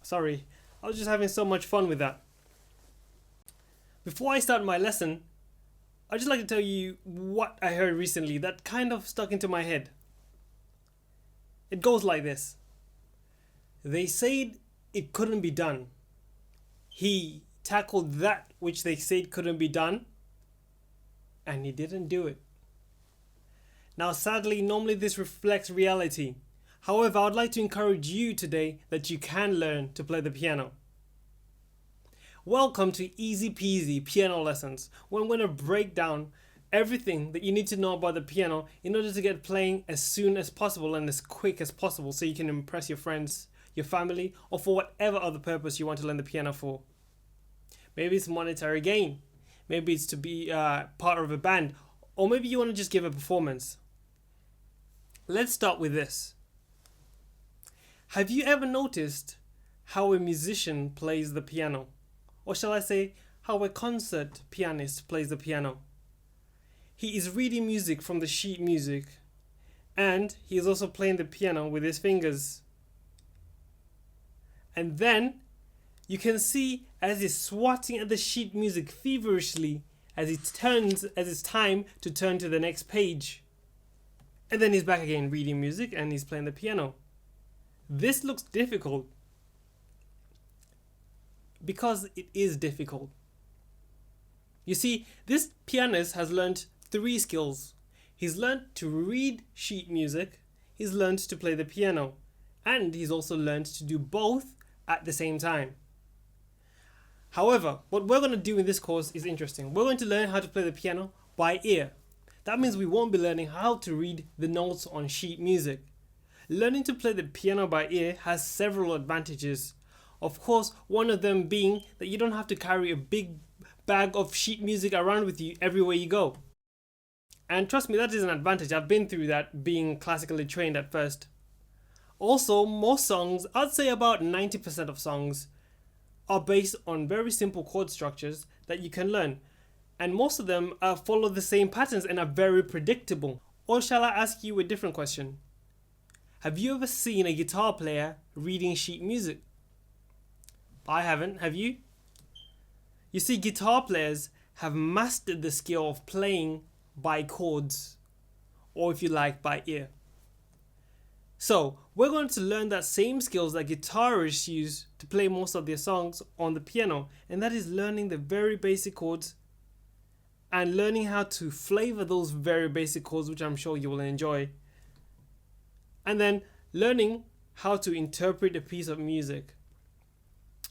Sorry, I was just having so much fun with that. Before I start my lesson, I'd just like to tell you what I heard recently that kind of stuck into my head. It goes like this. They said it couldn't be done. He tackled that which they said couldn't be done, and he didn't do it. Now, sadly, normally this reflects reality. However, I would like to encourage you today that you can learn to play the piano. Welcome to Easy Peasy Piano Lessons, where I'm going to break down everything that you need to know about the piano in order to get playing as soon as possible and as quick as possible so you can impress your friends, your family, or for whatever other purpose you want to learn the piano for. Maybe it's monetary gain, maybe it's to be part of a band, or maybe you want to just give a performance. Let's start with this. Have you ever noticed how a musician plays the piano? Or shall I say, how a concert pianist plays the piano? He is reading music from the sheet music, and he is also playing the piano with his fingers. And then you can see as he's swatting at the sheet music feverishly as it's time to turn to the next page. And then he's back again reading music and he's playing the piano. This looks difficult because it is difficult. You see, this pianist has learned 3 skills. He's learned to read sheet music, he's learned to play the piano, and he's also learned to do both at the same time. However, what we're going to do in this course is interesting. We're going to learn how to play the piano by ear. That means we won't be learning how to read the notes on sheet music. Learning to play the piano by ear has several advantages. Of course, one of them being that you don't have to carry a big bag of sheet music around with you everywhere you go. And trust me, that is an advantage. I've been through that being classically trained at first. Also, most songs, I'd say about 90% of songs, are based on very simple chord structures that you can learn. And most of them follow the same patterns and are very predictable. Or shall I ask you a different question? Have you ever seen a guitar player reading sheet music? I haven't, have you? You see, guitar players have mastered the skill of playing by chords, or if you like, by ear. So, we're going to learn that same skills that guitarists use to play most of their songs on the piano, and that is learning the very basic chords and learning how to flavor those very basic chords, which I'm sure you will enjoy. And then learning how to interpret a piece of music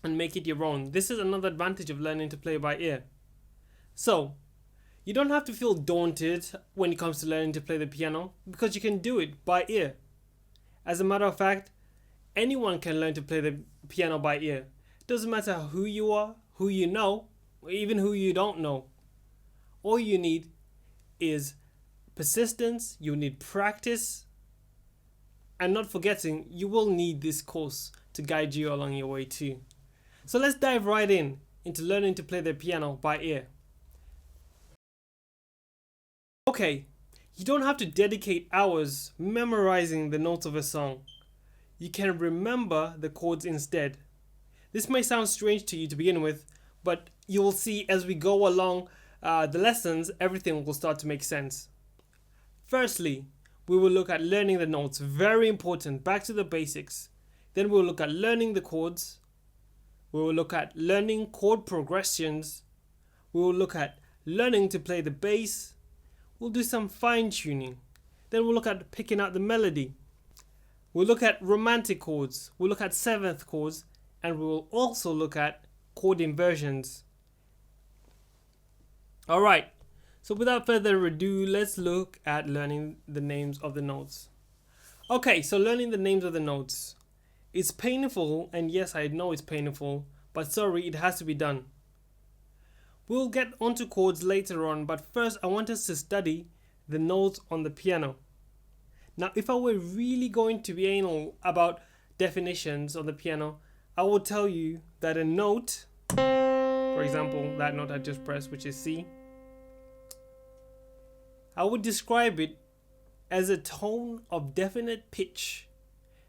and make it your own. This is another advantage of learning to play by ear. So, you don't have to feel daunted when it comes to learning to play the piano because you can do it by ear. As a matter of fact, anyone can learn to play the piano by ear. Doesn't matter who you are, who you know, or even who you don't know. All you need is persistence, you need practice, and not forgetting, you will need this course to guide you along your way too. So let's dive right into learning to play the piano by ear. Okay, you don't have to dedicate hours memorizing the notes of a song. You can remember the chords instead. This may sound strange to you to begin with, but you will see as we go along the lessons, everything will start to make sense. Firstly, we will look at learning the notes, very important, back to the basics. Then we'll look at learning the chords. We will look at learning chord progressions. We will look at learning to play the bass. We'll do some fine tuning. Then we'll look at picking out the melody. We'll look at romantic chords. We'll look at seventh chords. And we will also look at chord inversions. Alright, so without further ado, let's look at learning the names of the notes. Okay, so learning the names of the notes. It's painful, and yes, I know it's painful, but sorry, it has to be done. We'll get onto chords later on, but first I want us to study the notes on the piano. Now, if I were really going to be anal about definitions on the piano, I will tell you that a note, for example, that note I just pressed, which is C, I would describe it as a tone of definite pitch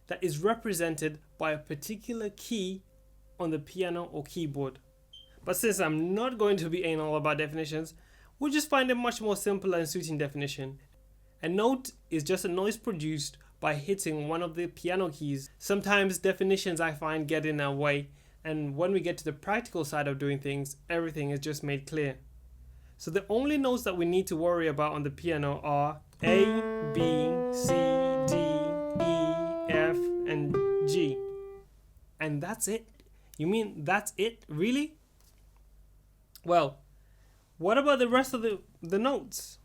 that is represented by a particular key on the piano or keyboard. But since I'm not going to be anal about definitions, we'll just find a much more simple and suiting definition. A note is just a noise produced by hitting one of the piano keys. Sometimes definitions I find get in our way, and when we get to the practical side of doing things, everything is just made clear. So the only notes that we need to worry about on the piano are A, B, C, D, E, F, and G. And that's it? You mean that's it? Really? Well, what about the rest of the notes?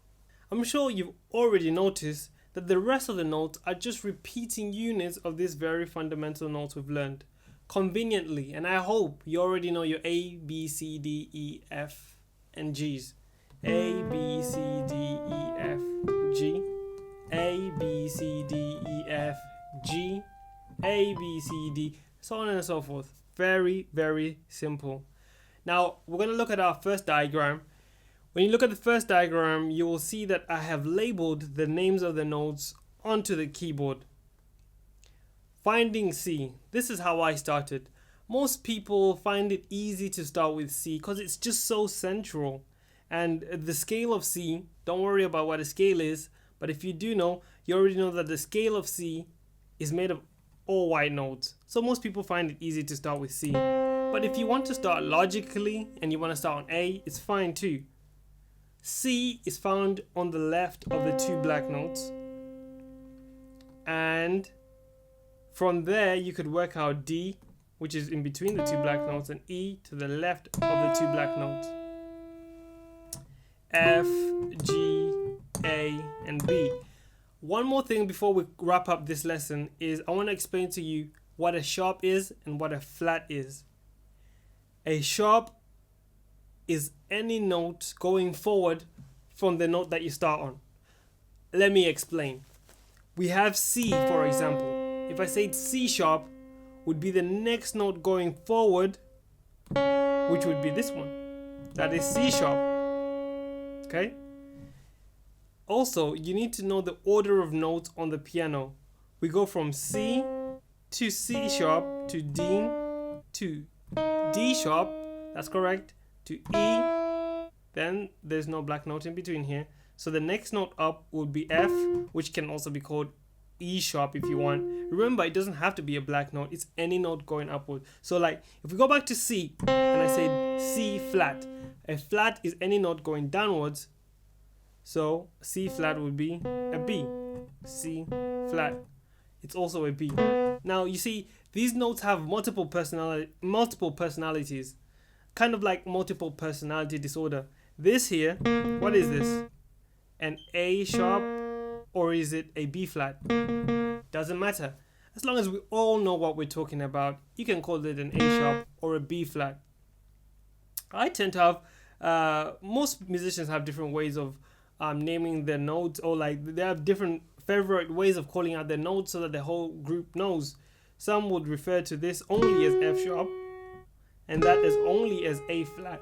I'm sure you've already noticed that the rest of the notes are just repeating units of these very fundamental notes we've learned conveniently, and I hope you already know your A, B, C, D, E, F, and G's. A, B, C, D, E, F, G. A, B, C, D, E, F, G. A, B, C, D, so on and so forth. Very, very simple. Now, we're going to look at our first diagram. When you look at the first diagram, you will see that I have labeled the names of the notes onto the keyboard. Finding C. This is how I started. Most people find it easy to start with C because it's just so central. And the scale of C, don't worry about what a scale is, but if you do know, you already know that the scale of C is made of all white notes. So most people find it easy to start with C. But if you want to start logically and you want to start on A, it's fine too. C is found on the left of the two black notes. And from there, you could work out D, which is in between the two black notes, and E to the left of the two black notes. F, G, A, and B. One more thing before we wrap up this lesson is I want to explain to you what a sharp is and what a flat is. A sharp is any note going forward from the note that you start on. Let me explain. We have C, for example. If I say C sharp, would be the next note going forward, which would be this one. That is C sharp. Okay? Also, you need to know the order of notes on the piano. We go from C to C sharp to D to D sharp, that's correct, to E, then there's no black note in between here. So the next note up would be F, which can also be called E sharp if you want. Remember, it doesn't have to be a black note, it's any note going upward. So like, if we go back to C, and I say C flat, a flat is any note going downwards, so C flat would be a B. C flat, it's also a B. Now you see, these notes have multiple personalities, kind of like multiple personality disorder. This here, what is this? An A sharp, or is it a B flat? Doesn't matter. As long as we all know what we're talking about, you can call it an A sharp or a B flat. I tend to have, most musicians have different ways of naming their notes, or like they have different favorite ways of calling out their notes so that the whole group knows. Some would refer to this only as F sharp, and that is only as A flat.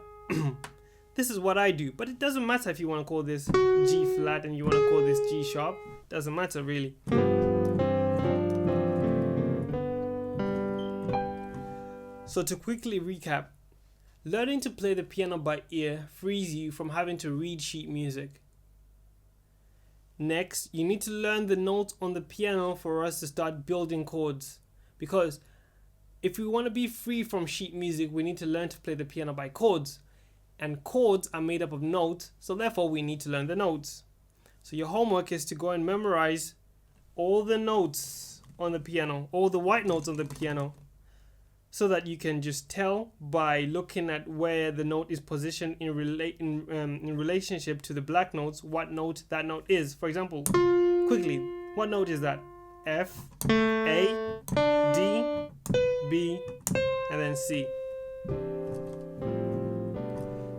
This is what I do, but it doesn't matter if you want to call this G flat and you want to call this G sharp. Doesn't matter really. So to quickly recap, learning to play the piano by ear frees you from having to read sheet music. Next, you need to learn the notes on the piano for us to start building chords. Because if we want to be free from sheet music, we need to learn to play the piano by chords. And chords are made up of notes, so therefore we need to learn the notes. So your homework is to go and memorize all the notes on the piano, all the white notes on the piano, so that you can just tell by looking at where the note is positioned in relationship to the black notes what note that note is. For example, quickly, what note is that? F, A, D, B, and then C.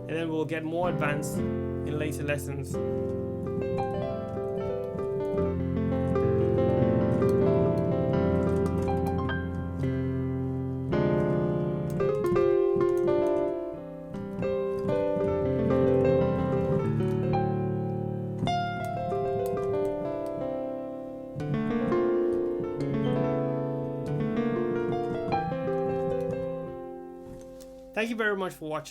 And then we'll get more advanced in later lessons. Thank you very much for watching.